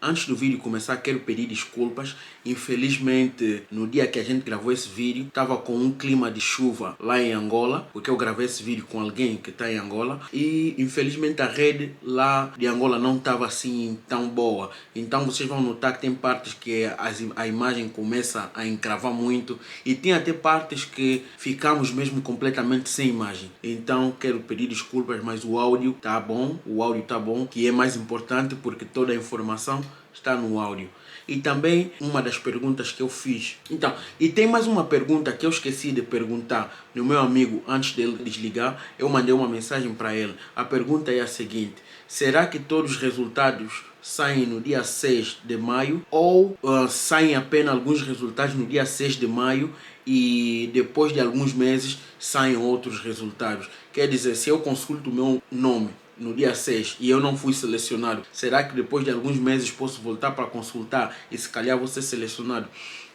Antes do vídeo começar, quero pedir desculpas. Infelizmente, no dia que a gente gravou esse vídeo, estava com um clima de chuva lá em Angola, porque eu gravei esse vídeo com alguém que está em Angola. E infelizmente a rede lá de Angola não estava assim tão boa. Então vocês vão notar que tem partes que a imagem começa a encravar muito. E tem até partes que ficamos mesmo completamente sem imagem. Então quero pedir desculpas, mas o áudio tá bom. O áudio tá bom, que é mais importante porque toda a informação está no áudio. E também uma das perguntas que eu fiz. Então, e tem mais uma pergunta que eu esqueci de perguntar no meu amigo antes dele desligar. Eu mandei uma mensagem para ele. A pergunta é a seguinte: será que todos os resultados saem no dia 6 de maio ou saem apenas alguns resultados no dia 6 de maio e depois de alguns meses saem outros resultados? Quer dizer, se eu consulto o meu nome no dia 6 e eu não fui selecionado, será que depois de alguns meses posso voltar para consultar e se calhar vou ser selecionado?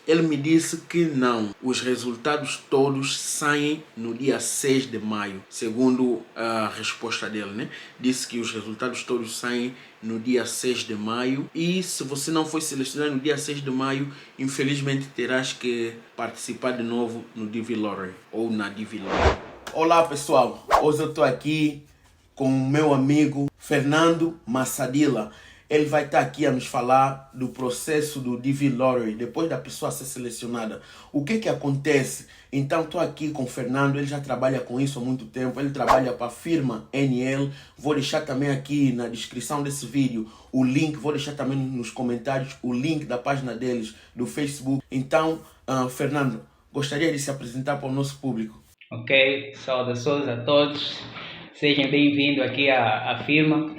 Ele me disse que não, os resultados todos saem no dia 6 de maio, segundo a resposta dele, né? Disse que os resultados todos saem no dia 6 de maio e se você não foi selecionado no dia 6 de maio, infelizmente terás que participar de novo no DV Lottery ou na DV Lottery. Olá pessoal, hoje eu estou aqui com o meu amigo Fernando Massadila. Ele vai estar aqui a nos falar do processo do DV Lottery, depois da pessoa ser selecionada. O que acontece? Então estou aqui com o Fernando, ele já trabalha com isso há muito tempo, ele trabalha para a firma NL. Vou deixar também aqui na descrição desse vídeo o link, vou deixar também nos comentários o link da página deles do Facebook. Então, Fernando, gostaria de se apresentar para o nosso público. Ok, saudações a todos. Sejam bem-vindos aqui à firma.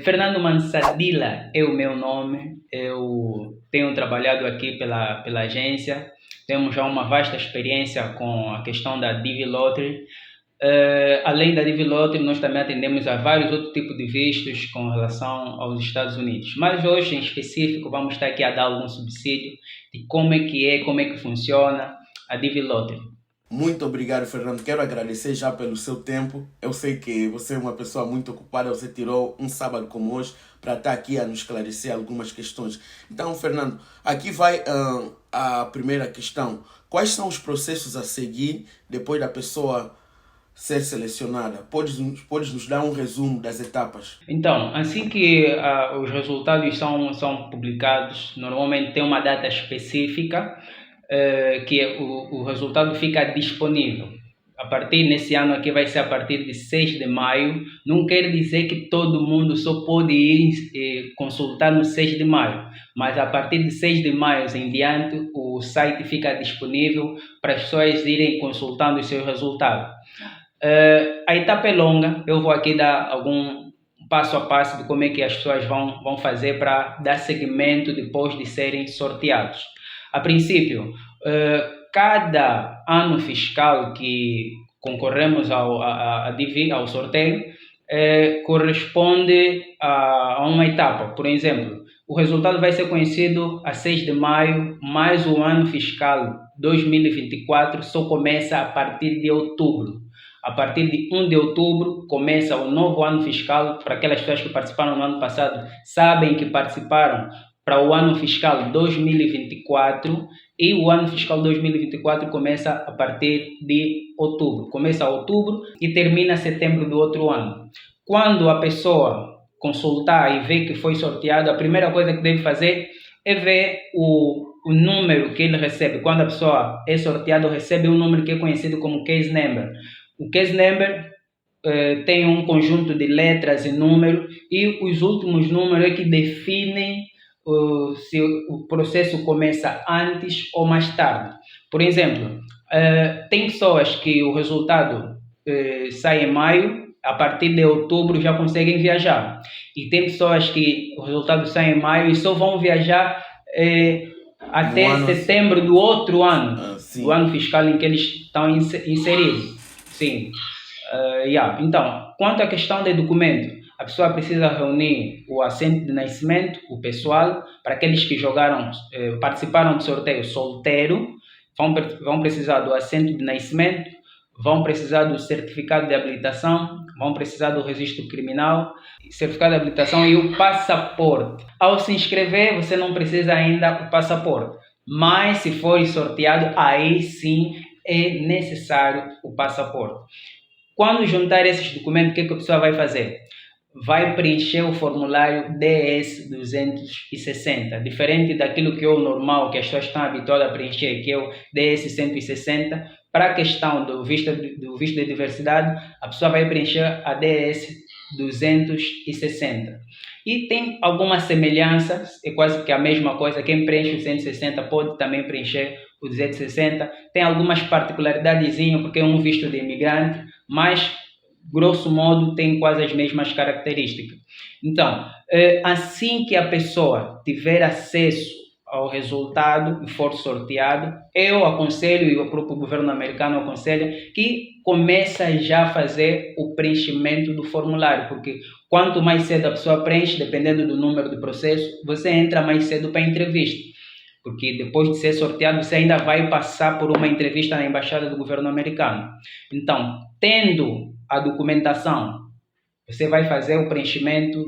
Fernando Massadila é o meu nome. Eu tenho trabalhado aqui pela agência. Temos já uma vasta experiência com a questão da DV Lottery. Além da DV Lottery, nós também atendemos a vários outros tipos de vistos com relação aos Estados Unidos. Mas hoje, em específico, vamos estar aqui a dar algum subsídio de como é que funciona a DV Lottery. Muito obrigado, Fernando. Quero agradecer já pelo seu tempo. Eu sei que você é uma pessoa muito ocupada. Você tirou um sábado como hoje para estar aqui a nos esclarecer algumas questões. Então, Fernando, aqui vai a primeira questão. Quais são os processos a seguir depois da pessoa ser selecionada? Podes nos dar um resumo das etapas? Então, assim que os resultados são publicados, normalmente tem uma data específica que o resultado fica disponível. A partir nesse ano aqui vai ser a partir de 6 de maio. Não quer dizer que todo mundo só pode ir consultar no 6 de maio, mas a partir de 6 de maio em diante o site fica disponível para as pessoas irem consultando os seus resultados. A etapa é longa, eu vou aqui dar algum passo a passo de como é que as pessoas vão fazer para dar seguimento depois de serem sorteados. A princípio, cada ano fiscal que concorremos ao sorteio corresponde a uma etapa. Por exemplo, o resultado vai ser conhecido a 6 de maio, mas o ano fiscal 2024 só começa a partir de outubro. A partir de 1 de outubro começa o novo ano fiscal. Para aquelas pessoas que participaram no ano passado, sabem que participaram para o ano fiscal 2024 e o ano fiscal 2024 começa a partir de outubro. Começa outubro e termina setembro do outro ano. Quando a pessoa consultar e ver que foi sorteado, a primeira coisa que deve fazer é ver o número que ele recebe. Quando a pessoa é sorteada, recebe um número que é conhecido como case number. O case number tem um conjunto de letras e números e os últimos números é que definem se o processo começa antes ou mais tarde. Por exemplo, tem pessoas que o resultado sai em maio, a partir de outubro já conseguem viajar. E tem pessoas que o resultado sai em maio e só vão viajar até setembro do outro ano, do ano fiscal em que eles estão inseridos. Sim. Então, quanto à questão de documento, a pessoa precisa reunir o assento de nascimento, o pessoal, para aqueles que participaram do sorteio solteiro, vão precisar do assento de nascimento, vão precisar do certificado de habilitação, vão precisar do registro criminal, certificado de habilitação e o passaporte. Ao se inscrever, você não precisa ainda do passaporte, mas se for sorteado, aí sim é necessário o passaporte. Quando juntar esses documentos, o que a pessoa vai fazer? Vai preencher o formulário DS-260, diferente daquilo que é o normal, que as pessoas estão habituadas a preencher, que é o DS-160. Para a questão do visto de diversidade, a pessoa vai preencher a DS-260. E tem algumas semelhanças, é quase que a mesma coisa. Quem preenche o 160 pode também preencher o 260. Tem algumas particularidades, porque é um visto de imigrante, mas grosso modo tem quase as mesmas características. Então, assim que a pessoa tiver acesso ao resultado e for sorteado, eu aconselho, e o próprio governo americano aconselha, que começa já a fazer o preenchimento do formulário, porque quanto mais cedo a pessoa preenche, dependendo do número do processo, você entra mais cedo para a entrevista. Porque depois de ser sorteado, você ainda vai passar por uma entrevista na embaixada do governo americano. Então, tendo a documentação, você vai fazer o preenchimento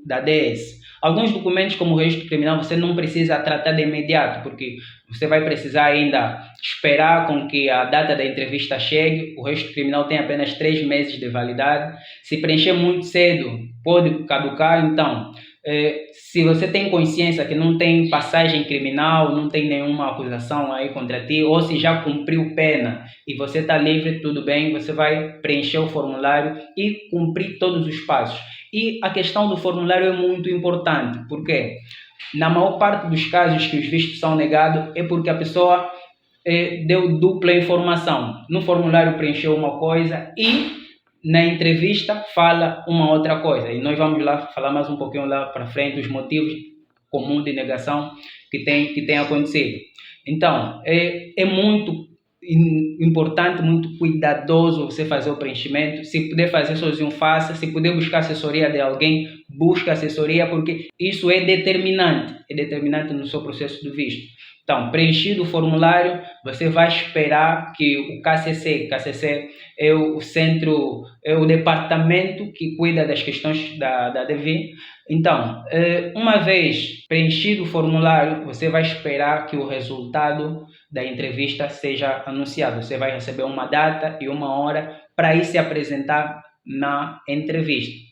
da DS. Alguns documentos, como o registro criminal, você não precisa tratar de imediato, porque você vai precisar ainda esperar com que a data da entrevista chegue. O registro criminal tem apenas 3 meses de validade. Se preencher muito cedo, pode caducar. Então, se você tem consciência que não tem passagem criminal, não tem nenhuma acusação aí contra ti, ou se já cumpriu pena e você está livre, tudo bem, você vai preencher o formulário e cumprir todos os passos. E a questão do formulário é muito importante, porque na maior parte dos casos que os vistos são negados é porque a pessoa deu dupla informação. No formulário preencheu uma coisa e na entrevista fala uma outra coisa. E nós vamos lá falar mais um pouquinho lá para frente os motivos comuns de negação que tem acontecido. Então, é muito importante, muito cuidadoso você fazer o preenchimento. Se puder fazer sozinho, faça. Se puder buscar assessoria de alguém, busque assessoria, porque isso é determinante no seu processo de visto. Então, preenchido o formulário, você vai esperar que o KCC é o centro, é o departamento que cuida das questões da DV. Então, uma vez preenchido o formulário, você vai esperar que o resultado da entrevista seja anunciado. Você vai receber uma data e uma hora para ir se apresentar na entrevista.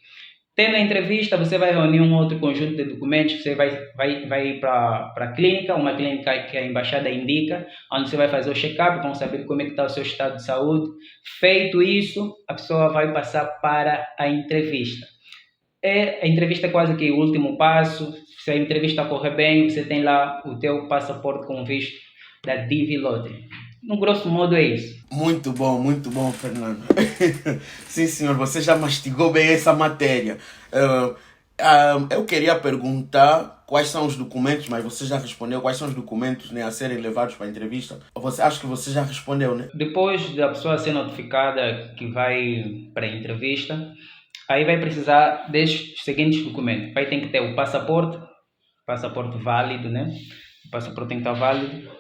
Tendo a entrevista, você vai reunir um outro conjunto de documentos, você vai ir para a clínica, uma clínica que a embaixada indica, onde você vai fazer o check-up, vão saber como é que está o seu estado de saúde. Feito isso, a pessoa vai passar para a entrevista. A entrevista é quase que o último passo. Se a entrevista correr bem, você tem lá o teu passaporte com visto da DV Lottery. No grosso modo é isso. Muito bom, Fernando. Sim, senhor, você já mastigou bem essa matéria. Eu queria perguntar quais são os documentos, mas você já respondeu. Quais são os documentos, né, a serem levados para a entrevista? Acho que você já respondeu, né? Depois da pessoa ser notificada que vai para a entrevista, aí vai precisar destes seguintes documentos. Vai ter que ter o passaporte válido, né? O passaporte tem que estar válido.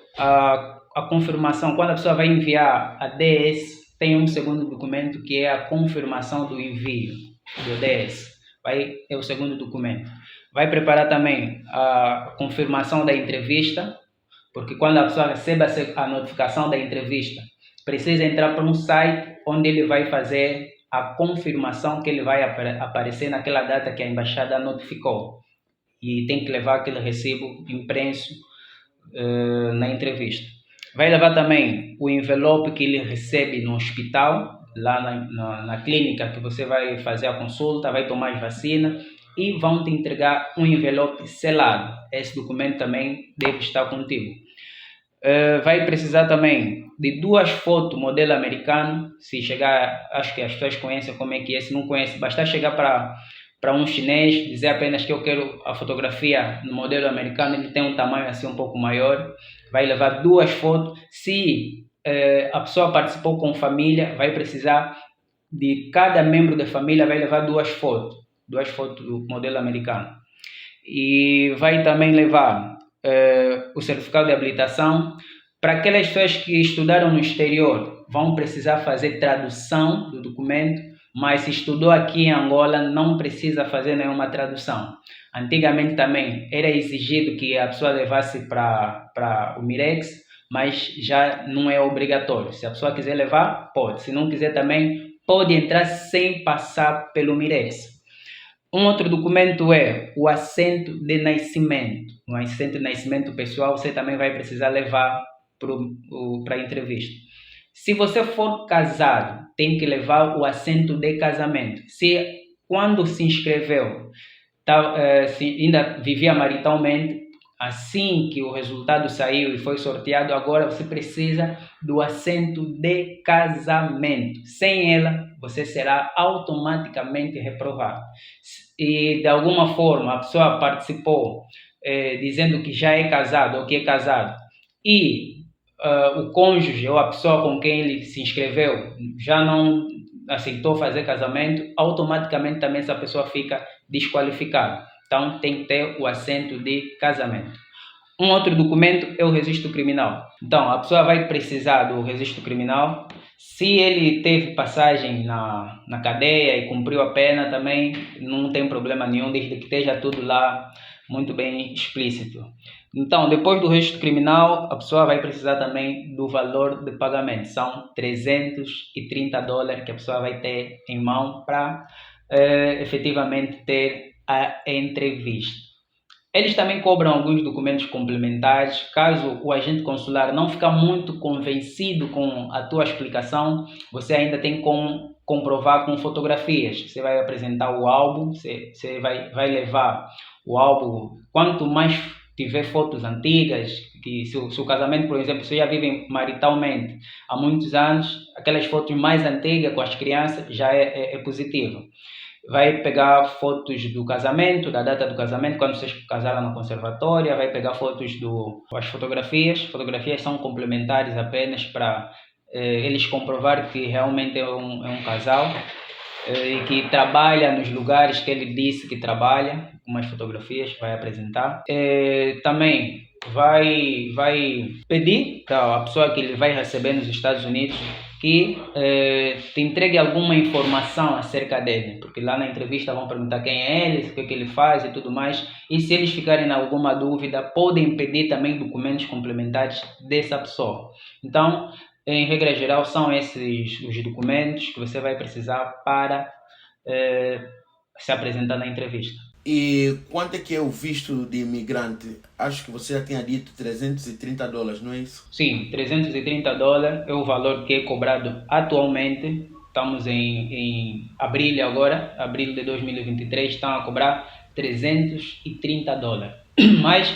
A confirmação, quando a pessoa vai enviar a DS, tem um segundo documento que é a confirmação do envio do DS. É o segundo documento. Vai preparar também a confirmação da entrevista, porque quando a pessoa recebe a notificação da entrevista, precisa entrar para um site onde ele vai fazer a confirmação que ele vai aparecer naquela data que a embaixada notificou. E tem que levar aquele recibo impresso na entrevista. Vai levar também o envelope que ele recebe no hospital, lá na clínica que você vai fazer a consulta, vai tomar as vacinas e vão te entregar um envelope selado. Esse documento também deve estar contigo. Vai precisar também de 2 fotos modelo americano. Se chegar, acho que as pessoas conhecem como é que é. Se não conhece, basta chegar para um chinês, dizer apenas que eu quero a fotografia no modelo americano. Ele tem um tamanho assim um pouco maior. Vai levar 2 fotos. Se a pessoa participou com família, vai precisar de cada membro da família, vai levar 2 fotos. 2 fotos do modelo americano. E vai também levar o certificado de habilitação. Para aquelas pessoas que estudaram no exterior, vão precisar fazer tradução do documento, mas se estudou aqui em Angola, não precisa fazer nenhuma tradução. Antigamente também era exigido que a pessoa levasse para o Mirex, mas já não é obrigatório. Se a pessoa quiser levar, pode. Se não quiser também, pode entrar sem passar pelo Mirex. Um outro documento é o assento de nascimento. Um assento de nascimento pessoal você também vai precisar levar para a entrevista. Se você for casado, tem que levar o assento de casamento. Se quando se inscreveu, ainda vivia maritalmente, assim que o resultado saiu e foi sorteado, agora você precisa do assento de casamento. Sem ela, você será automaticamente reprovado. E de alguma forma a pessoa participou dizendo que já é casado ou que é casado e o cônjuge ou a pessoa com quem ele se inscreveu já não aceitou fazer casamento, automaticamente também essa pessoa fica desqualificada. Então tem que ter o assento de casamento. Um outro documento é o registro criminal. Então a pessoa vai precisar do registro criminal. Se ele teve passagem na cadeia e cumpriu a pena também, não tem problema nenhum, desde que esteja tudo lá muito bem explícito. Então, depois do registro criminal, a pessoa vai precisar também do valor de pagamento. São $330 que a pessoa vai ter em mão para efetivamente ter a entrevista. Eles também cobram alguns documentos complementares. Caso o agente consular não ficar muito convencido com a tua explicação, você ainda tem como comprovar com fotografias. Você vai apresentar o álbum, você vai levar o álbum. Quanto mais tiver fotos antigas, que se o casamento, por exemplo, você já vive maritalmente há muitos anos, aquelas fotos mais antigas com as crianças já é positivo. Vai pegar fotos do casamento, da data do casamento, quando vocês casaram na conservatória, vai pegar fotos as fotografias. Fotografias são complementares apenas para eles comprovar que realmente é um casal e que trabalha nos lugares que ele disse que trabalha, com as fotografias vai apresentar. Também vai pedir para a pessoa que ele vai receber nos Estados Unidos que te entregue alguma informação acerca dele, porque lá na entrevista vão perguntar quem é ele, o que ele faz e tudo mais, e se eles ficarem em alguma dúvida, podem pedir também documentos complementares dessa pessoa. Então, em regra geral, são esses os documentos que você vai precisar para se apresentar na entrevista. E quanto é que é o visto de imigrante? Acho que você já tinha dito $330, não é isso? Sim, $330 é o valor que é cobrado atualmente. Estamos em abril agora, abril de 2023, estão a cobrar $330. Mas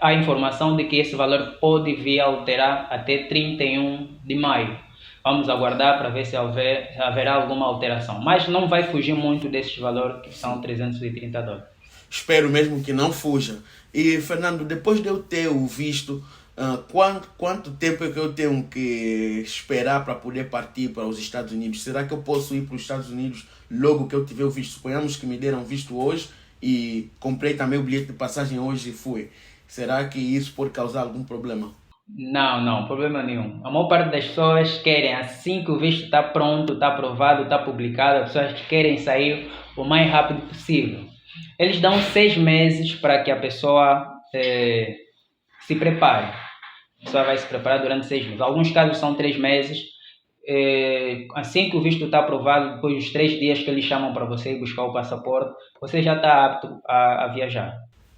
há a informação de que esse valor pode vir a alterar até 31 de maio. Vamos aguardar para ver se haverá alguma alteração. Mas não vai fugir muito desses valores que são $330. Espero mesmo que não fuja. E, Fernando, depois de eu ter o visto, quanto tempo é que eu tenho que esperar para poder partir para os Estados Unidos? Será que eu posso ir para os Estados Unidos logo que eu tiver o visto? Suponhamos que me deram visto hoje e comprei também o bilhete de passagem hoje e fui. Será que isso pode causar algum problema? Não, problema nenhum. A maior parte das pessoas querem, assim que o visto está pronto, está aprovado, está publicado, as pessoas querem sair o mais rápido possível. Eles dão 6 meses para que a pessoa se prepare. A pessoa vai se preparar durante 6 meses. Alguns casos são 3 meses. Assim que o visto está aprovado, depois dos 3 dias que eles chamam para você ir buscar o passaporte, você já está apto a viajar.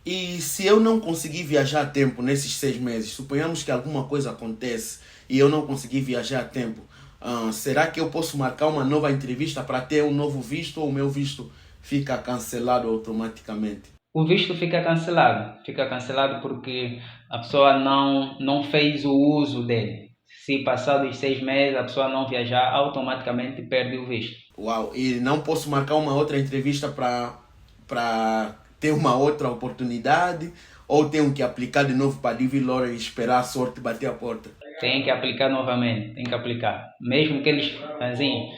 E se eu não conseguir viajar a tempo nesses 6 meses, suponhamos que alguma coisa acontece e eu não conseguir viajar a tempo, será que eu posso marcar uma nova entrevista para ter um novo visto ou o meu visto fica cancelado automaticamente? O visto fica cancelado porque a pessoa não fez o uso dele. Se passar dos 6 meses a pessoa não viajar, automaticamente perde o visto. Uau, e não posso marcar uma outra entrevista para ter uma outra oportunidade? Ou tenho que aplicar de novo para Divilora e esperar a sorte bater a porta? Tem que aplicar novamente, tem que aplicar. Mesmo que eles, assim,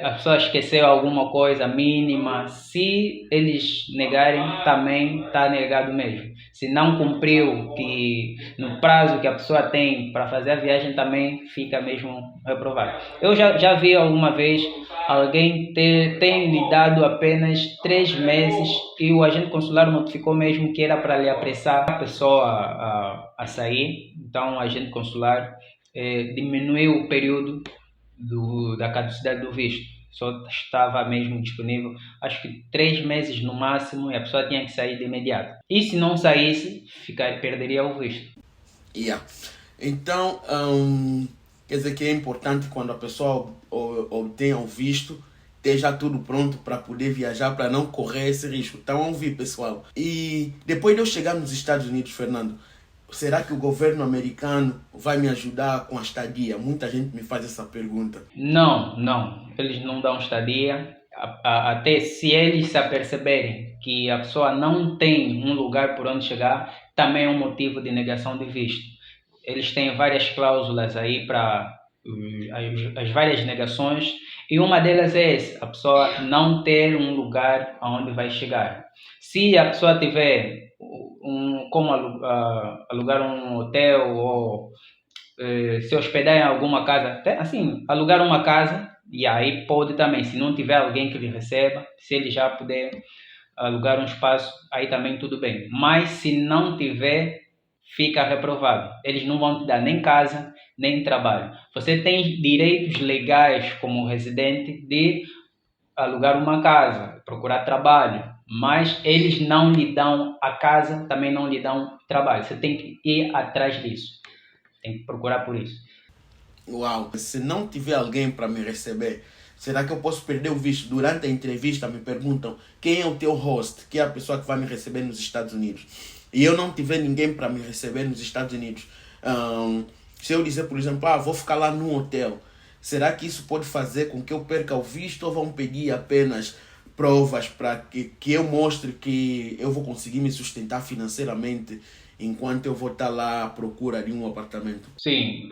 A pessoa esqueceu alguma coisa mínima, se eles negarem, também está negado mesmo. Se não cumpriu que no prazo que a pessoa tem para fazer a viagem, também fica mesmo reprovado. Eu já vi alguma vez alguém ter lhe dado apenas 3 meses e o agente consular notificou mesmo que era para lhe apressar a pessoa a sair. Então, o agente consular diminuiu o período da caducidade do visto. Só estava mesmo disponível, acho que 3 meses no máximo, e a pessoa tinha que sair de imediato. E se não saísse, perderia o visto. Yeah. Então, quer dizer que é importante quando a pessoa obtém o visto, ter já tudo pronto para poder viajar, para não correr esse risco. Então, vamos ver, pessoal. E depois de eu chegar nos Estados Unidos, Fernando, será que o governo americano vai me ajudar com a estadia? Muita gente me faz essa pergunta. Não. Eles não dão estadia. Até se eles se aperceberem que a pessoa não tem um lugar por onde chegar, também é um motivo de negação de visto. Eles têm várias cláusulas aí para as várias negações, e uma delas é essa: a pessoa não ter um lugar aonde vai chegar. Se a pessoa tiver como alugar um hotel ou se hospedar em alguma casa, até assim, alugar uma casa, e aí pode também, se não tiver alguém que lhe receba, se ele já puder alugar um espaço, aí também tudo bem. Mas se não tiver, fica reprovado. Eles não vão te dar nem casa, nem trabalho. Você tem direitos legais como residente de alugar uma casa, procurar trabalho, mas eles não lhe dão a casa, também não lhe dão trabalho. Você tem que ir atrás disso. Tem que procurar por isso. Uau, se não tiver alguém para me receber, será que eu posso perder o visto? Durante a entrevista me perguntam quem é o teu host, que é a pessoa que vai me receber nos Estados Unidos. E eu não tiver ninguém para me receber nos Estados Unidos. Se eu dizer, por exemplo, vou ficar lá num hotel, será que isso pode fazer com que eu perca o visto ou vão pedir apenas provas para que eu mostre que eu vou conseguir me sustentar financeiramente enquanto eu vou estar lá à procura de um apartamento? Sim,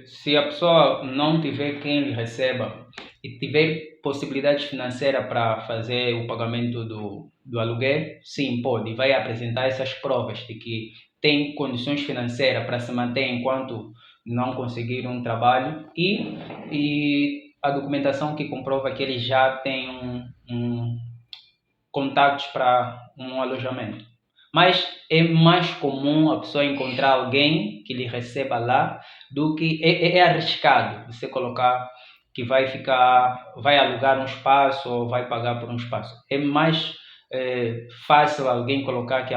se a pessoa não tiver quem lhe receba e tiver possibilidades financeiras para fazer o pagamento do aluguel, sim, pode. Vai apresentar essas provas de que tem condições financeiras para se manter enquanto não conseguir um trabalho, e a documentação que comprova que ele já tem contatos para um alojamento. Mas é mais comum a pessoa encontrar alguém que lhe receba lá do que é arriscado você colocar que vai alugar um espaço ou vai pagar por um espaço. É mais fácil alguém colocar que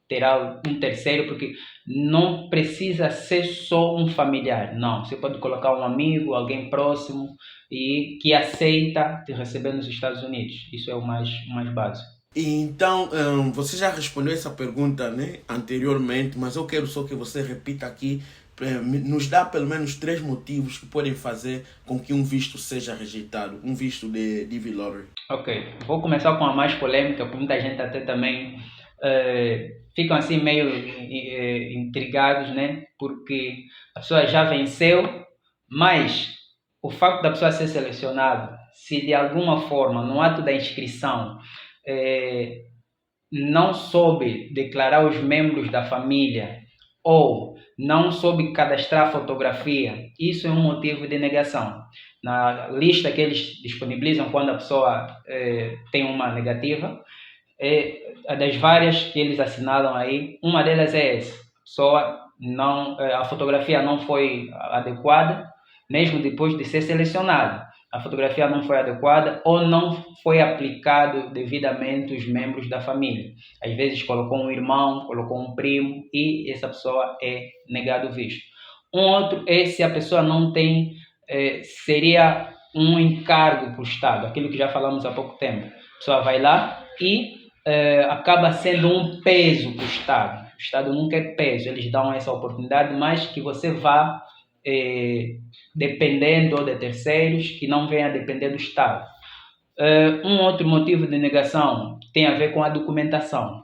terá um terceiro, porque não precisa ser só um familiar, não. Você pode colocar um amigo, alguém próximo e que aceita te receber nos Estados Unidos. Isso é o mais básico. E então, você já respondeu essa pergunta, né, anteriormente, mas eu quero só que você repita aqui, nos dá pelo menos 3 motivos que podem fazer com que um visto seja rejeitado, um visto de DV Lottery. Ok, vou começar com a mais polêmica, porque muita gente até também ficam assim meio intrigados, né? Porque a pessoa já venceu, mas o facto da pessoa ser selecionada, se de alguma forma no ato da inscrição não soube declarar os membros da família ou não soube cadastrar a fotografia, isso é um motivo de negação. Na lista que eles disponibilizam quando a pessoa tem uma negativa, das várias que eles assinalam aí, uma delas é essa: a fotografia não foi adequada, mesmo depois de ser selecionado. A fotografia não foi adequada ou não foi aplicado devidamente os membros da família. Às vezes colocou um irmão, colocou um primo e essa pessoa é negado o visto. Um outro é se a pessoa não tem, seria um encargo para o Estado, aquilo que já falamos há pouco tempo. A pessoa vai lá e acaba sendo um peso para o Estado. O Estado nunca é peso, eles dão essa oportunidade, mas que você vá dependendo de terceiros, que não venha depender do Estado. Um outro motivo de negação tem a ver com a documentação.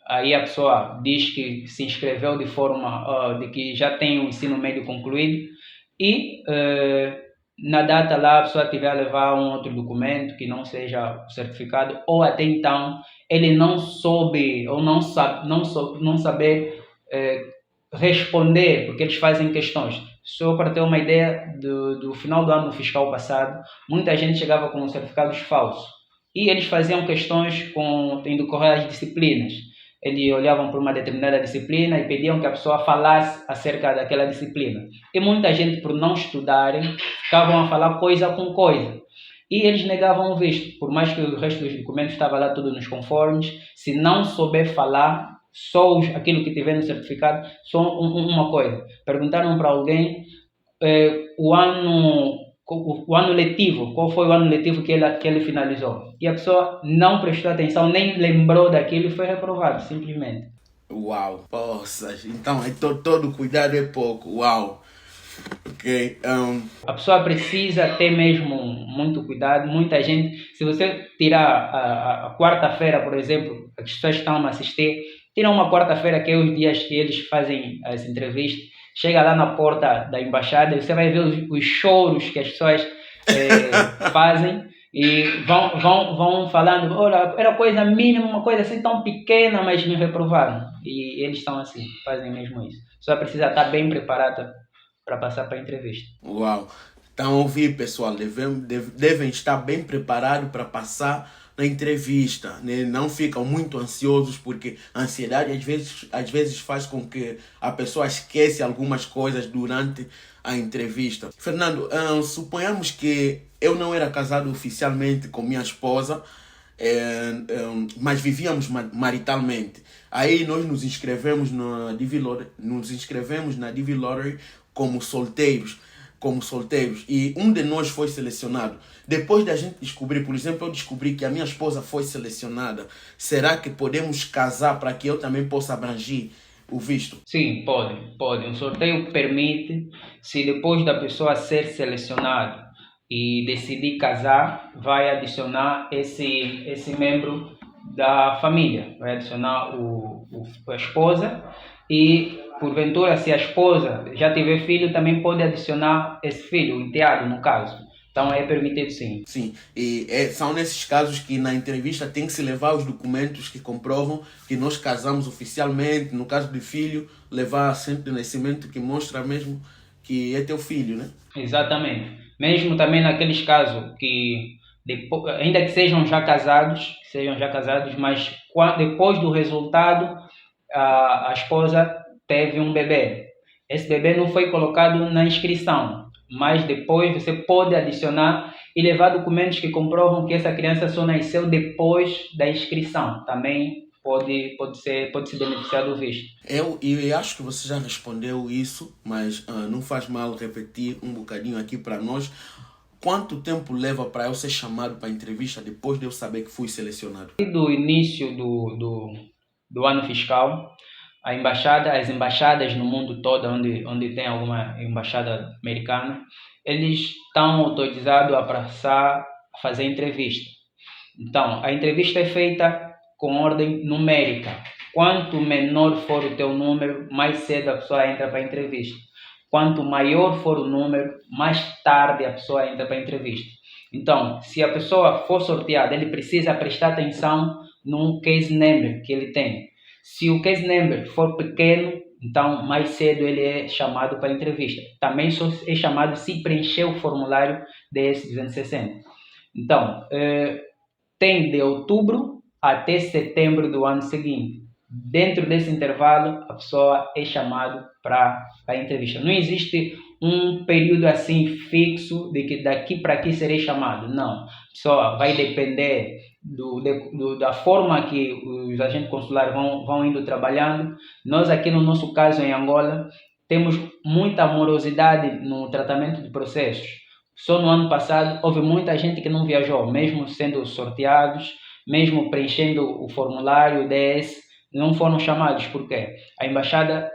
Aí a pessoa diz que se inscreveu de forma de que já tem o ensino médio concluído e na data lá a pessoa tiver a levar um outro documento que não seja o certificado, ou até então ele não soube ou não saber eh, responder, porque eles fazem questões. Só para ter uma ideia do final do ano fiscal passado, muita gente chegava com certificados falsos e eles faziam questões em decorrer as disciplinas. Eles olhavam para uma determinada disciplina e pediam que a pessoa falasse acerca daquela disciplina. E muita gente, por não estudarem, ficavam a falar coisa com coisa. E eles negavam o visto, por mais que o resto dos documentos estava lá tudo nos conformes, se não souber falar, só aquilo que tiver no certificado, só uma coisa. Perguntaram para alguém o ano letivo, qual foi o ano letivo que ele finalizou. E a pessoa não prestou atenção, nem lembrou daquilo e foi reprovado, simplesmente. Uau, poças. Então, todo cuidado é pouco. Uau. Ok. A pessoa precisa ter mesmo muito cuidado. Muita gente, se você tirar a quarta-feira, por exemplo, as pessoas que estão a assistir, tiram uma quarta-feira, que é os dias que eles fazem as entrevistas, chega lá na porta da embaixada e você vai ver os choros que as pessoas fazem e vão falando, olha, era coisa mínima, uma coisa assim tão pequena, mas me reprovaram. E eles estão assim, fazem mesmo isso. Só precisa estar bem preparada para passar para a entrevista. Uau. Estão a ouvir, pessoal. Devem estar bem preparados para passar na entrevista. Né? Não ficam muito ansiosos, porque a ansiedade às vezes faz com que a pessoa esqueça algumas coisas durante a entrevista. Fernando, suponhamos que eu não era casado oficialmente com minha esposa, mas vivíamos maritalmente. Aí nós nos inscrevemos na DV Lottery como solteiros, e um de nós foi selecionado. Depois da gente descobrir, por exemplo, eu descobri que a minha esposa foi selecionada, será que podemos casar para que eu também possa abranger o visto? Sim, pode. Um sorteio permite, se depois da pessoa ser selecionada e decidir casar, vai adicionar esse membro da família, vai adicionar a esposa e, porventura, se a esposa já tiver filho, também pode adicionar esse filho, o enteado, no caso. Então é permitido sim. Sim, e são nesses casos que na entrevista tem que se levar os documentos que comprovam que nós casamos oficialmente. No caso do filho, levar a certidão de nascimento que mostra mesmo que é teu filho, né? Exatamente. Mesmo também naqueles casos que, ainda que sejam já casados, mas depois do resultado, a esposa teve um bebê. Esse bebê não foi colocado na inscrição, mas depois você pode adicionar e levar documentos que comprovam que essa criança só nasceu depois da inscrição. Também pode se beneficiar do visto. Eu acho que você já respondeu isso, mas não faz mal repetir um bocadinho aqui para nós. Quanto tempo leva para eu ser chamado para a entrevista depois de eu saber que fui selecionado? Do início do ano fiscal, as embaixadas no mundo todo, onde tem alguma embaixada americana, eles estão autorizados a passar a fazer entrevista. Então, a entrevista é feita com ordem numérica. Quanto menor for o teu número, mais cedo a pessoa entra para a entrevista. Quanto maior for o número, mais tarde a pessoa entra para a entrevista. Então, se a pessoa for sorteada, ele precisa prestar atenção no case number que ele tem. Se o case number for pequeno, então mais cedo ele é chamado para a entrevista. Também só é chamado se preencher o formulário DS-260. Então, tem de outubro até setembro do ano seguinte. Dentro desse intervalo, a pessoa é chamada para a entrevista. Não existe um período assim fixo de que daqui para aqui serei chamado. Não. A pessoa vai depender da forma que os agentes consulares vão indo trabalhando. Nós aqui no nosso caso em Angola temos muita morosidade no tratamento de processos. Só no ano passado houve muita gente que não viajou, mesmo sendo sorteados, mesmo preenchendo o formulário DS, não foram chamados. Por quê? A embaixada,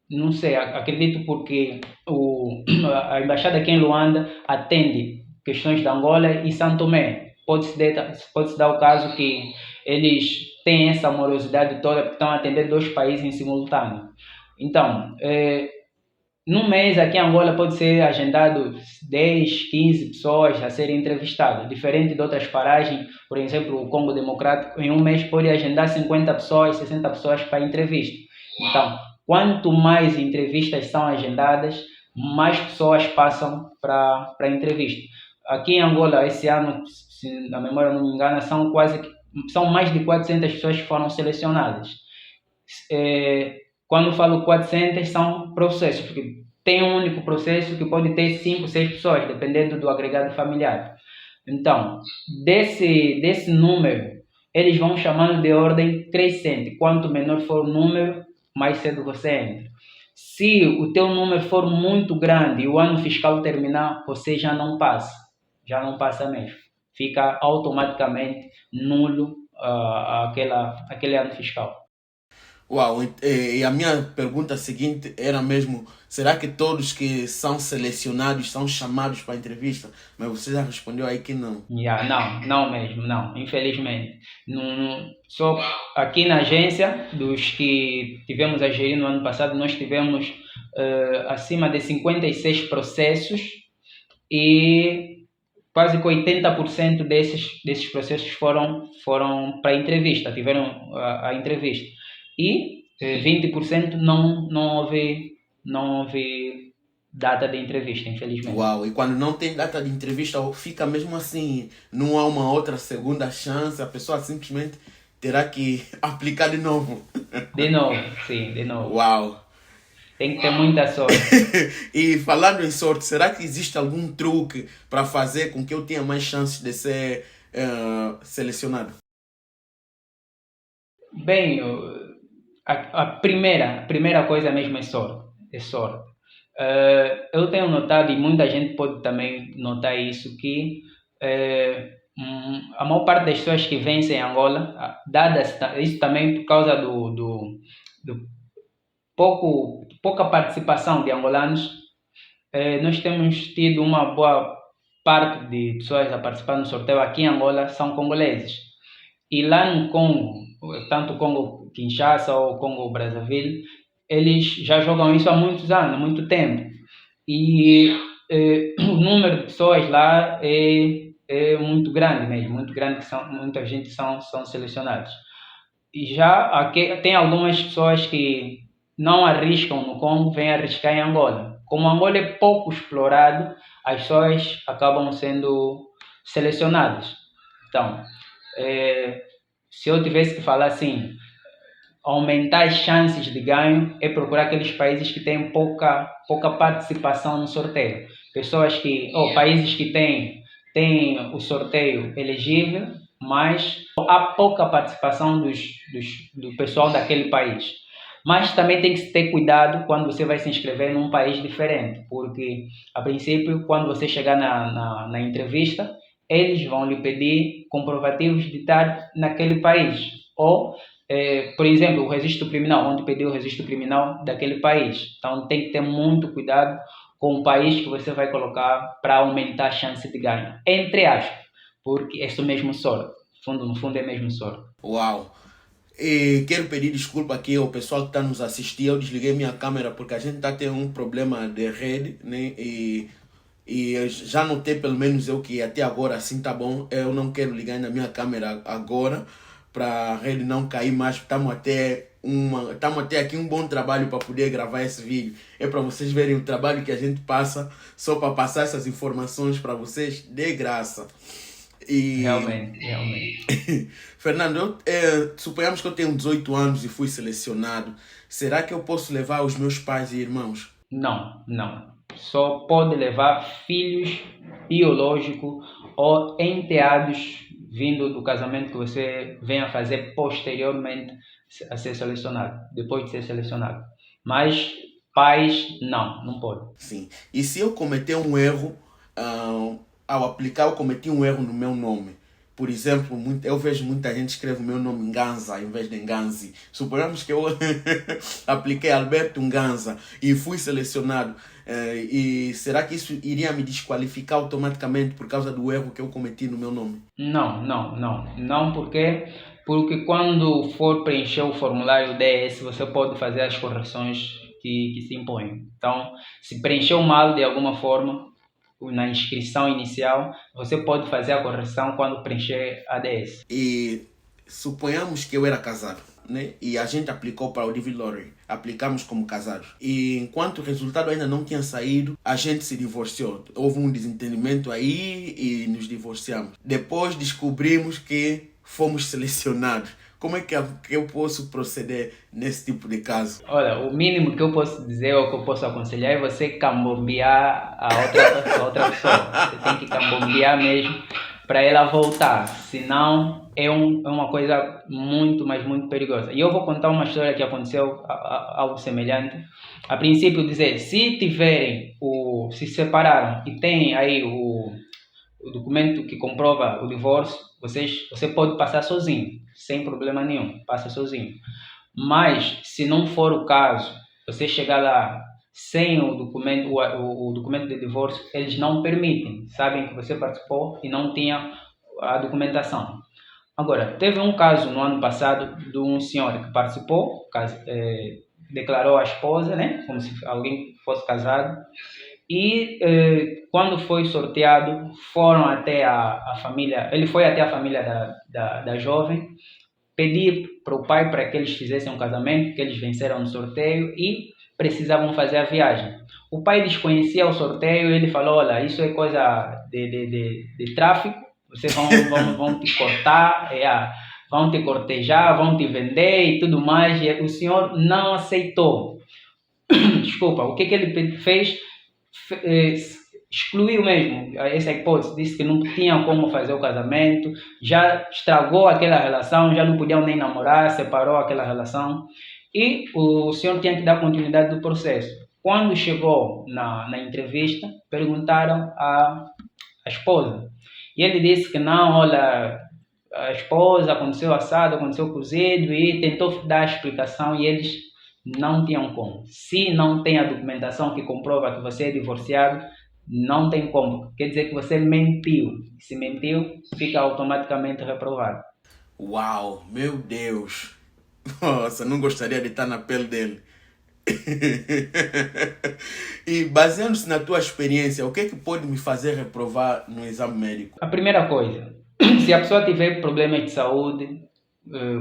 não sei, acredito porque a embaixada aqui em Luanda atende questões de Angola e São Tomé. Pode-se dar o caso que eles têm essa morosidade toda porque estão a atender dois países em simultâneo. Então, num mês aqui em Angola pode ser agendado 10, 15 pessoas a serem entrevistadas, diferente de outras paragens, por exemplo, o Congo Democrático, em um mês pode agendar 50 pessoas, 60 pessoas para entrevista. Então, quanto mais entrevistas são agendadas, mais pessoas passam para a entrevista. Aqui em Angola, esse ano, se a memória não me engana, são mais de 400 pessoas que foram selecionadas. Quando falo 400, são processos, porque tem um único processo que pode ter 5, 6 pessoas, dependendo do agregado familiar. Então, desse número, eles vão chamando de ordem crescente. Quanto menor for o número, mais cedo você entra. Se o teu número for muito grande e o ano fiscal terminar, você já não passa mesmo. Fica automaticamente nulo aquele ano fiscal. Uau, e a minha pergunta seguinte era mesmo, será que todos que são selecionados são chamados para a entrevista? Mas você já respondeu aí que não. Não mesmo, não, infelizmente. Só aqui na agência, dos que tivemos a gerir no ano passado, nós tivemos acima de 56 processos e quase que 80% desses processos foram para entrevista, tiveram a entrevista. E 20% não houve data de entrevista, infelizmente. Uau, e quando não tem data de entrevista, fica mesmo assim, não há uma outra segunda chance, a pessoa simplesmente terá que aplicar de novo. De novo, sim, de novo. Uau! Tem que ter muita sorte. E falando em sorte, será que existe algum truque para fazer com que eu tenha mais chances de ser selecionado? Bem, a primeira coisa mesmo é sorte. É sorte. Eu tenho notado, e muita gente pode também notar isso, que a maior parte das pessoas que vencem em Angola, isso também por causa do pouca participação de angolanos, nós temos tido uma boa parte de pessoas a participar no sorteio aqui em Angola são congoleses. E lá no Congo, tanto o Congo Kinshasa ou o Congo Brazzaville, eles já jogam isso há muitos anos, há muito tempo. E o número de pessoas lá é muito grande mesmo, muito grande, que muita gente são selecionados. E já aqui, tem algumas pessoas que não arriscam no Congo, vêm arriscar em Angola. Como Angola é pouco explorado, as pessoas acabam sendo selecionadas. Então, se eu tivesse que falar assim, aumentar as chances de ganho é procurar aqueles países que têm pouca participação no sorteio. Países que têm o sorteio elegível, mas há pouca participação do pessoal daquele país. Mas também tem que ter cuidado quando você vai se inscrever num país diferente, porque, a princípio, quando você chegar na entrevista, eles vão lhe pedir comprovativos de estar naquele país. Ou, por exemplo, o registro criminal, onde pedir o registro criminal daquele país. Então, tem que ter muito cuidado com o país que você vai colocar para aumentar a chance de ganho. Entre aspas, porque é isso mesmo sorte. No fundo, é mesmo sorte. Uau! E quero pedir desculpa aqui ao pessoal que está nos assistindo. Eu desliguei minha câmera porque a gente está tendo um problema de rede, né? E eu já notei, pelo menos eu, que até agora assim tá bom. Eu não quero ligar na minha câmera agora para a rede não cair mais. Estamos até aqui um bom trabalho para poder gravar esse vídeo. É para vocês verem o trabalho que a gente passa só para passar essas informações para vocês de graça. E Realmente. Fernando, suponhamos que eu tenho 18 anos e fui selecionado. Será que eu posso levar os meus pais e irmãos? Não. Só pode levar filhos biológicos ou enteados vindo do casamento que você venha fazer posteriormente a ser selecionado, depois de ser selecionado. Mas pais, não pode. Sim. E se eu cometer um erro, ao aplicar, eu cometi um erro no meu nome. Por exemplo, eu vejo muita gente escreve o meu nome Nganza em vez de Nganzi. Suponhamos que eu apliquei Alberto Nganza e fui selecionado. E será que isso iria me desqualificar automaticamente por causa do erro que eu cometi no meu nome? Não, porque quando for preencher o formulário DS, você pode fazer as correções que se impõe. Então, se preencheu mal de alguma forma na inscrição inicial, você pode fazer a correção quando preencher a DS. E suponhamos que eu era casado, né? E a gente aplicou para o DV Lottery. Aplicamos como casados. E enquanto o resultado ainda não tinha saído, a gente se divorciou. Houve um desentendimento aí e nos divorciamos. Depois descobrimos que fomos selecionados. Como é que eu posso proceder nesse tipo de caso? Olha, o mínimo que eu posso dizer ou que eu posso aconselhar é você cambombear a outra pessoa. Você tem que cambombear mesmo para ela voltar. Senão é uma coisa muito, mas muito perigosa. E eu vou contar uma história que aconteceu algo semelhante. A princípio dizer, se se separaram e tem aí o documento que comprova o divórcio, você pode passar sozinho, sem problema nenhum, passa sozinho. Mas, se não for o caso, você chegar lá sem o documento de divórcio, eles não permitem, sabem que você participou e não tinha a documentação. Agora, teve um caso no ano passado de um senhor que participou, declarou a esposa, né, como se alguém fosse casado, e quando foi sorteado, foram até a família, ele foi até a família da jovem, pedir para o pai para que eles fizessem um casamento, que eles venceram no sorteio e precisavam fazer a viagem. O pai desconhecia o sorteio e ele falou, olha, isso é coisa de tráfico, vocês vão te cortar, vão te cortejar, vão te vender e tudo mais. E o senhor não aceitou. Desculpa, o que ele fez? Excluiu mesmo essa hipótese, disse que não tinha como fazer o casamento, já estragou aquela relação, já não podiam nem namorar, separou aquela relação e o senhor tinha que dar continuidade do processo. Quando chegou na entrevista, perguntaram à esposa e ele disse que não, olha, a esposa aconteceu assado, aconteceu cozido e tentou dar a explicação e eles não tinham como. Se não tem a documentação que comprova que você é divorciado, não tem como. Quer dizer que você mentiu. Se mentiu, fica automaticamente reprovado. Uau, meu Deus. Nossa, não gostaria de estar na pele dele. E baseando-se na tua experiência, o que é que pode me fazer reprovar no exame médico? A primeira coisa, se a pessoa tiver problemas de saúde,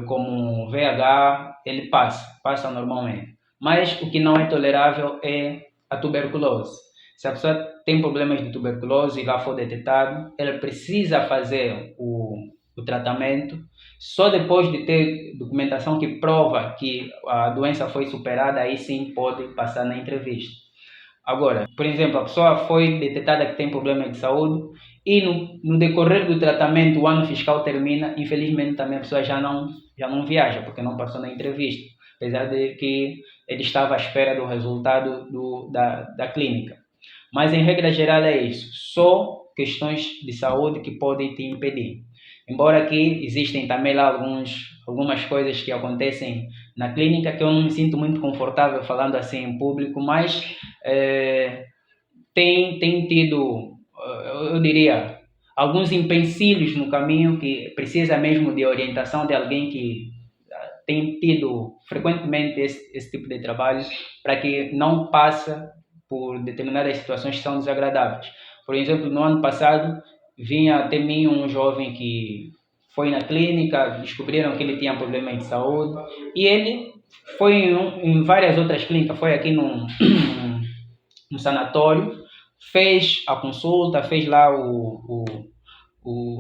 como VH, ele passa normalmente. Mas o que não é tolerável é a tuberculose. Se a pessoa tem problemas de tuberculose e já for detectado, ela precisa fazer o tratamento. Só depois de ter documentação que prova que a doença foi superada, aí sim pode passar na entrevista. Agora, por exemplo, a pessoa foi detectada que tem problemas de saúde e no decorrer do tratamento o ano fiscal termina, infelizmente também a pessoa já não viaja, porque não passou na entrevista, apesar de que ele estava à espera do resultado da clínica. Mas em regra geral é isso, só questões de saúde que podem te impedir. Embora aqui existem também lá algumas coisas que acontecem na clínica que eu não me sinto muito confortável falando assim em público, mas tem tido, eu diria, alguns empecilhos no caminho que precisa mesmo de orientação de alguém que tem tido frequentemente esse tipo de trabalho para que não passe por determinadas situações que são desagradáveis. Por exemplo, no ano passado, vinha até mim um jovem que foi na clínica, descobriram que ele tinha problemas de saúde e ele foi em várias outras clínicas, foi aqui no sanatório, fez a consulta, fez lá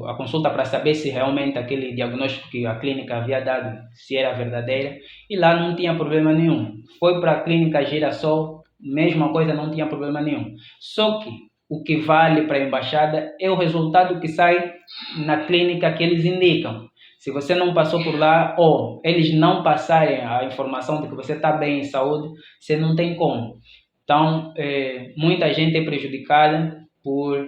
a consulta para saber se realmente aquele diagnóstico que a clínica havia dado, se era verdadeira, e lá não tinha problema nenhum. Foi para a clínica Girassol, mesma coisa, não tinha problema nenhum. Só que o que vale para a embaixada é o resultado que sai na clínica que eles indicam. Se você não passou por lá, ou eles não passarem a informação de que você está bem em saúde, você não tem como. Então, muita gente é prejudicada por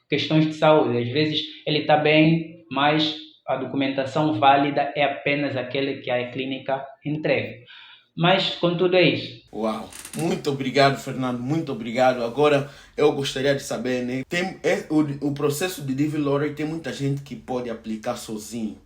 questões de saúde. Às vezes ele está bem, mas a documentação válida é apenas aquela que a clínica entrega. Mas, contudo, é isso. Uau! Muito obrigado, Fernando. Muito obrigado. Agora, eu gostaria de saber, né? O processo de DV Lottery tem muita gente que pode aplicar sozinho,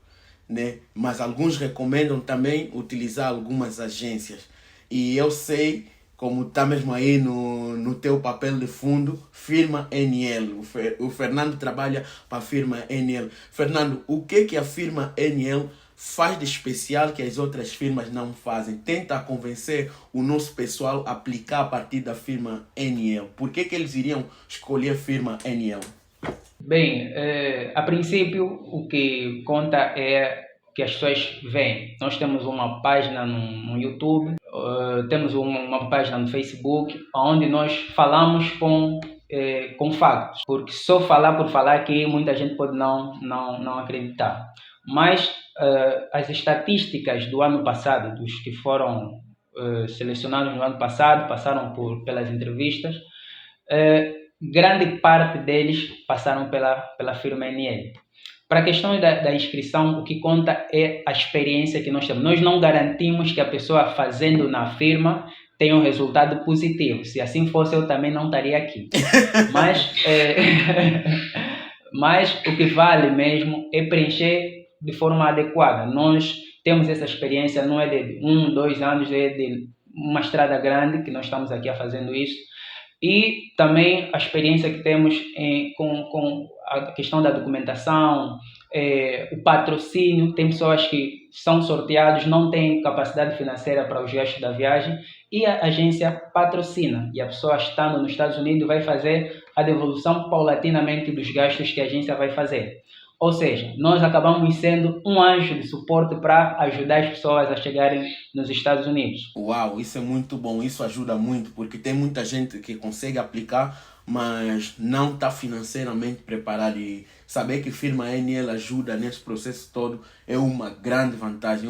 né? Mas alguns recomendam também utilizar algumas agências. E eu sei, como está mesmo aí no teu papel de fundo, firma NL. O Fernando trabalha para a firma NL. Fernando, o que a firma NL faz de especial que as outras firmas não fazem? Tenta convencer o nosso pessoal a aplicar a partir da firma NL. Por que eles iriam escolher a firma NL? Bem, a princípio, o que conta é que as pessoas veem. Nós temos uma página no YouTube, temos uma página no Facebook, onde nós falamos com factos, porque só falar por falar aqui muita gente pode não acreditar. Mas as estatísticas do ano passado, dos que foram selecionados no ano passado, passaram pelas entrevistas, grande parte deles passaram pela firma NL. Para a questão da inscrição, o que conta é a experiência que nós temos. Nós não garantimos que a pessoa fazendo na firma tenha um resultado positivo. Se assim fosse, eu também não estaria aqui. Mas o que vale mesmo é preencher de forma adequada. Nós temos essa experiência, não é de 1, 2 anos, é de uma estrada grande que nós estamos aqui fazendo isso. E também a experiência que temos com a questão da documentação, o patrocínio. Tem pessoas que são sorteados, não têm capacidade financeira para os gastos da viagem e a agência patrocina. E a pessoa estando nos Estados Unidos vai fazer a devolução paulatinamente dos gastos que a agência vai fazer. Ou seja, nós acabamos sendo um anjo de suporte para ajudar as pessoas a chegarem nos Estados Unidos. Uau, isso é muito bom, isso ajuda muito, porque tem muita gente que consegue aplicar, mas não está financeiramente preparada, e saber que a firma NL ajuda nesse processo todo é uma grande vantagem,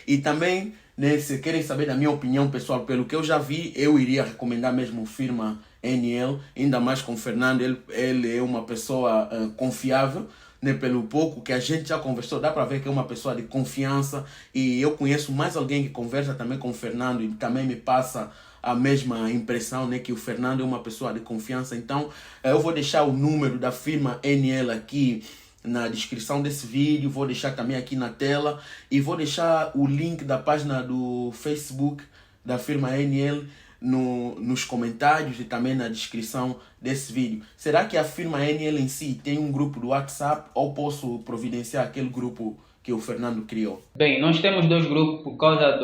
E também, né, se querem saber da minha opinião pessoal, pelo que eu já vi, eu iria recomendar mesmo a firma NL, ainda mais com o Fernando. Ele é uma pessoa confiável, né? Pelo pouco que a gente já conversou, dá para ver que é uma pessoa de confiança, e eu conheço mais alguém que conversa também com o Fernando e também me passa a mesma impressão, né, que o Fernando é uma pessoa de confiança. Então eu vou deixar o número da firma NL aqui na descrição desse vídeo, vou deixar também aqui na tela, e vou deixar o link da página do Facebook da firma NL nos comentários e também na descrição desse vídeo. Será que a firma NL em si tem um grupo do WhatsApp, ou posso providenciar aquele grupo que o Fernando criou? Bem, nós temos 2 grupos por causa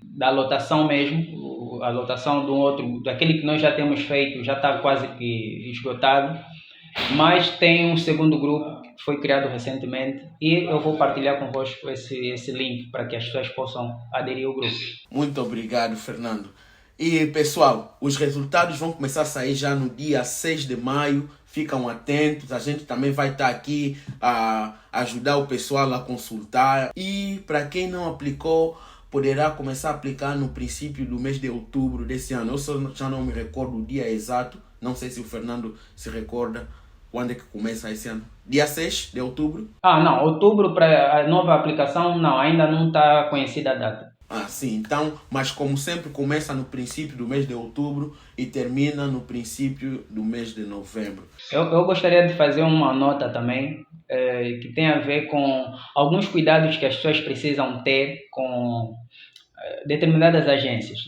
da lotação mesmo. A lotação do outro, daquele que nós já temos feito, já está quase que esgotado. Mas tem um segundo grupo que foi criado recentemente, e eu vou partilhar convosco esse link para que as pessoas possam aderir ao grupo. Muito obrigado, Fernando. E pessoal, os resultados vão começar a sair já no dia 6 de maio. Ficam atentos, a gente também vai estar aqui a ajudar o pessoal a consultar. E para quem não aplicou, poderá começar a aplicar no princípio do mês de outubro desse ano. Eu já não me recordo o dia exato, não sei se o Fernando se recorda quando é que começa esse ano. Dia 6 de outubro? Não, outubro para a nova aplicação, não, ainda não está conhecida a data. Sim, então, mas como sempre começa no princípio do mês de outubro e termina no princípio do mês de novembro. Eu gostaria de fazer uma nota também, que tem a ver com alguns cuidados que as pessoas precisam ter com determinadas agências.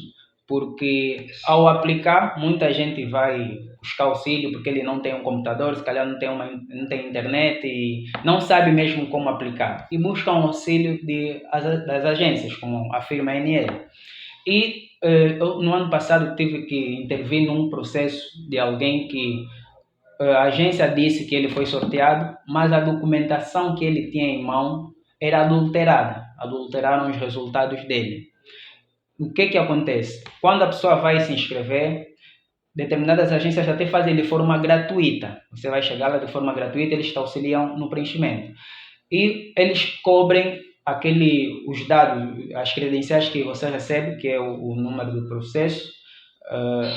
Porque ao aplicar, muita gente vai buscar auxílio porque ele não tem um computador, se calhar não tem internet e não sabe mesmo como aplicar. E buscam auxílio das agências, como a firma NL. E eu, no ano passado, tive que intervir num processo de alguém que a agência disse que ele foi sorteado, mas a documentação que ele tinha em mão era adulterada. Adulteraram os resultados dele. O que acontece? Quando a pessoa vai se inscrever, determinadas agências até fazem de forma gratuita. Você vai chegar lá de forma gratuita, eles te auxiliam no preenchimento. E eles cobrem os dados, as credenciais que você recebe, que é o número do processo.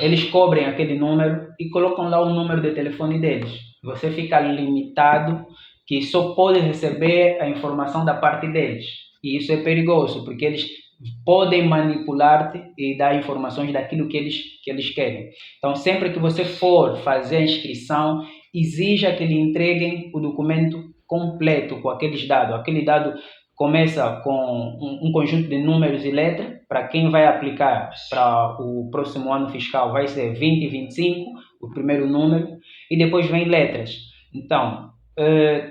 Eles cobrem aquele número e colocam lá o número de telefone deles. Você fica limitado, que só pode receber a informação da parte deles. E isso é perigoso, porque eles podem manipular-te e dar informações daquilo que eles querem. Então, sempre que você for fazer a inscrição, exija que lhe entreguem o documento completo com aqueles dados. Aquele dado começa com um conjunto de números e letras. Para quem vai aplicar para o próximo ano fiscal vai ser 2025, o primeiro número, e depois vem letras. Então,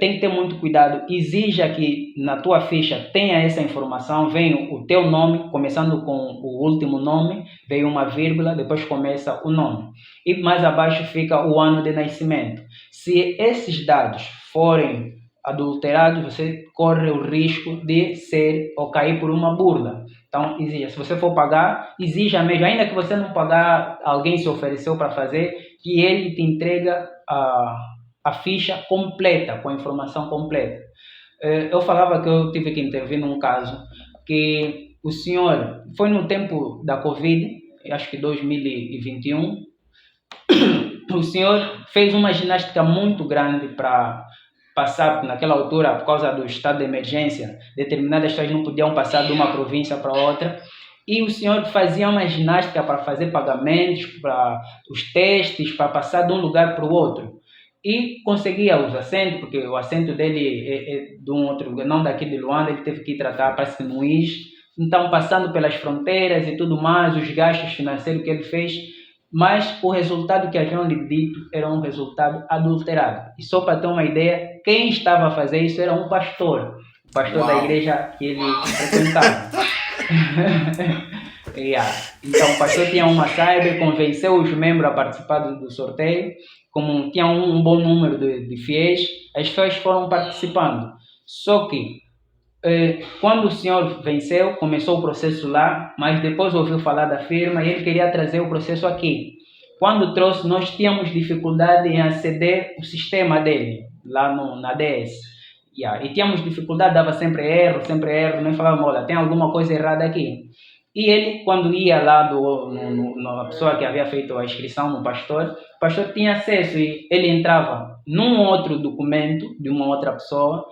tem que ter muito cuidado. Exija que na tua ficha tenha essa informação, vem o teu nome, começando com o último nome, vem uma vírgula, depois começa o nome. E mais abaixo fica o ano de nascimento. Se esses dados forem adulterados, você corre o risco de ser ou cair por uma burla. Então, exija. Se você for pagar, exija mesmo. Ainda que você não pagar, alguém se ofereceu para fazer, que ele te entrega a ficha completa, com a informação completa. Eu falava que eu tive que intervir num caso que o senhor, foi no tempo da Covid, acho que 2021, o senhor fez uma ginástica muito grande para passar naquela altura, por causa do estado de emergência, determinadas pessoas não podiam passar de uma província para outra, e o senhor fazia uma ginástica para fazer pagamentos, para os testes, para passar de um lugar para o outro. E conseguia os assentos, porque o assento dele é de um outro lugar, não daqui de Luanda, ele teve que tratar, parece que no IS. Então, passando pelas fronteiras e tudo mais, os gastos financeiros que ele fez, mas o resultado que haviam lhe dito era um resultado adulterado. E só para ter uma ideia, quem estava a fazer isso era um pastor, o pastor da igreja que ele frequentava. Então, o pastor tinha uma cyber, convenceu os membros a participar do sorteio, como tinha um bom número de fiéis, as pessoas foram participando. Só que, quando o senhor venceu, começou o processo lá, mas depois ouviu falar da firma e ele queria trazer o processo aqui. Quando trouxe, nós tínhamos dificuldade em aceder ao sistema dele, lá na DS. E tínhamos dificuldade, dava sempre erro, nós falávamos, olha, tem alguma coisa errada aqui. E ele, quando ia lá na pessoa que havia feito a inscrição no pastor, o pastor tinha acesso e ele entrava num outro documento de uma outra pessoa,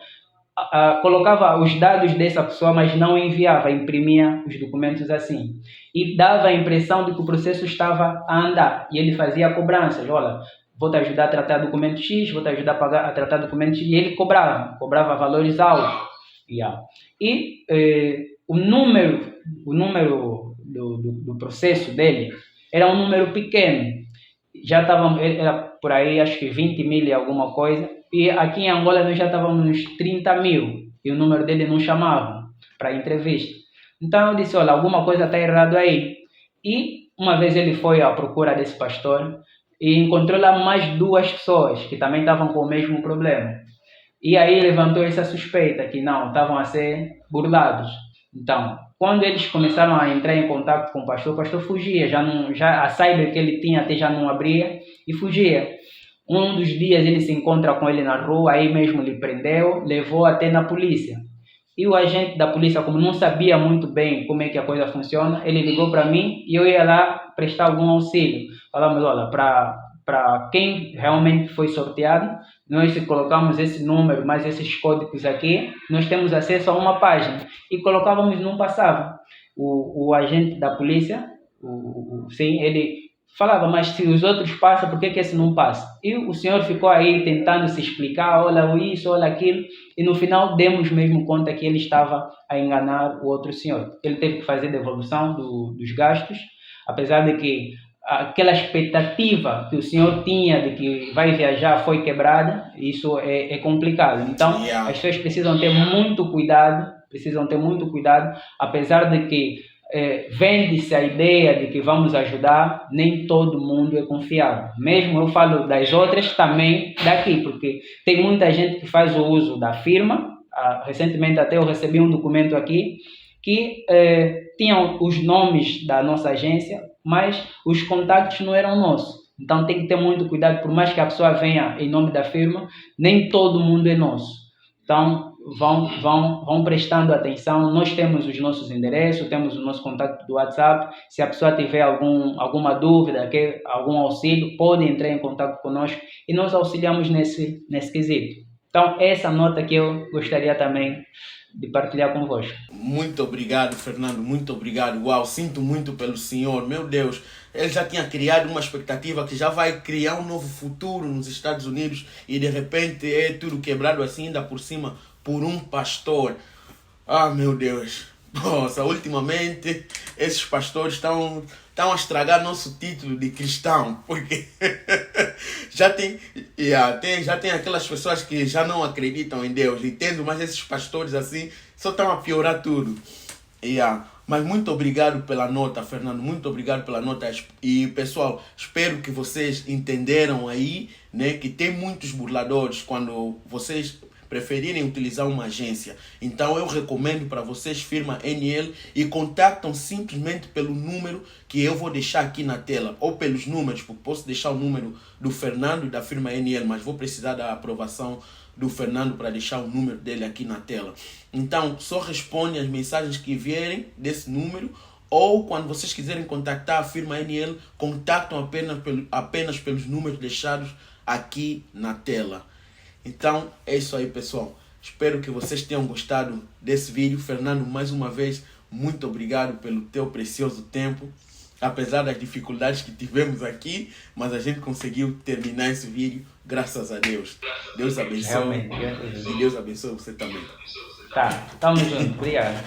colocava os dados dessa pessoa, mas não enviava, imprimia os documentos assim. E dava a impressão de que o processo estava a andar. E ele fazia cobranças, olha, vou te ajudar a tratar documento X, vou te ajudar a tratar documento X. E ele cobrava valores altos. E o número do processo dele era um número pequeno. Já era por aí, acho que 20 mil e alguma coisa. E aqui em Angola nós já estávamos nos 30 mil. E o número dele não chamava para entrevista. Então eu disse, olha, alguma coisa está errado aí. E uma vez ele foi à procura desse pastor e encontrou lá mais 2 pessoas que também estavam com o mesmo problema. E aí levantou essa suspeita que não, estavam a ser burlados. Então, quando eles começaram a entrar em contato com o pastor fugia, já a cyber que ele tinha até já não abria e fugia. Um dos dias ele se encontra com ele na rua, aí mesmo lhe prendeu, levou até na polícia. E o agente da polícia, como não sabia muito bem como é que a coisa funciona, ele ligou para mim e eu ia lá prestar algum auxílio. Falamos, olha, para quem realmente foi sorteado, nós colocamos esse número, mais esses códigos aqui, nós temos acesso a uma página. E colocávamos, não passava. O agente da polícia, sim, ele falava, mas se os outros passam, por que esse não passa? E o senhor ficou aí tentando se explicar, olha isso, olha aquilo, e no final demos mesmo conta que ele estava a enganar o outro senhor. Ele teve que fazer devolução dos gastos, apesar de que aquela expectativa que o senhor tinha de que vai viajar foi quebrada, isso é complicado. Então, as pessoas precisam ter muito cuidado, apesar de que vende-se a ideia de que vamos ajudar, nem todo mundo é confiável. Mesmo eu falo das outras, também daqui, porque tem muita gente que faz o uso da firma. Recentemente até eu recebi um documento aqui que tinham os nomes da nossa agência, mas os contatos não eram nossos. Então tem que ter muito cuidado, por mais que a pessoa venha em nome da firma, nem todo mundo é nosso. Então vão prestando atenção. Nós temos os nossos endereços, temos o nosso contato do WhatsApp. Se a pessoa tiver alguma dúvida, quer algum auxílio, pode entrar em contato conosco e nós auxiliamos nesse quesito. Então essa nota que eu gostaria também de partilhar convosco. Muito obrigado, Fernando, muito obrigado. Uau, sinto muito pelo senhor, meu Deus. Ele já tinha criado uma expectativa que já vai criar um novo futuro nos Estados Unidos e de repente é tudo quebrado assim, ainda por cima, por um pastor. Ah, meu Deus. Nossa, ultimamente esses pastores estão a estragar nosso título de cristão, porque já tem aquelas pessoas que já não acreditam em Deus, entendo, mas esses pastores assim só estão a piorar tudo. Mas muito obrigado pela nota, Fernando. Muito obrigado pela nota. E pessoal, espero que vocês entenderam aí, né, que tem muitos burladores quando vocês preferirem utilizar uma agência. Então eu recomendo para vocês firma NL e contactam simplesmente pelo número que eu vou deixar aqui na tela, ou pelos números, porque posso deixar o número do Fernando e da firma NL, mas vou precisar da aprovação do Fernando para deixar o número dele aqui na tela. Então só responde as mensagens que vierem desse número, ou quando vocês quiserem contactar a firma NL, contactam apenas pelos números deixados aqui na tela. Então é isso aí, pessoal. Espero que vocês tenham gostado desse vídeo. Fernando, mais uma vez, muito obrigado pelo teu precioso tempo. Apesar das dificuldades que tivemos aqui, mas a gente conseguiu terminar esse vídeo, graças a Deus. Deus abençoe. Realmente, E Deus abençoe você também. Tá, tamo junto. Obrigado.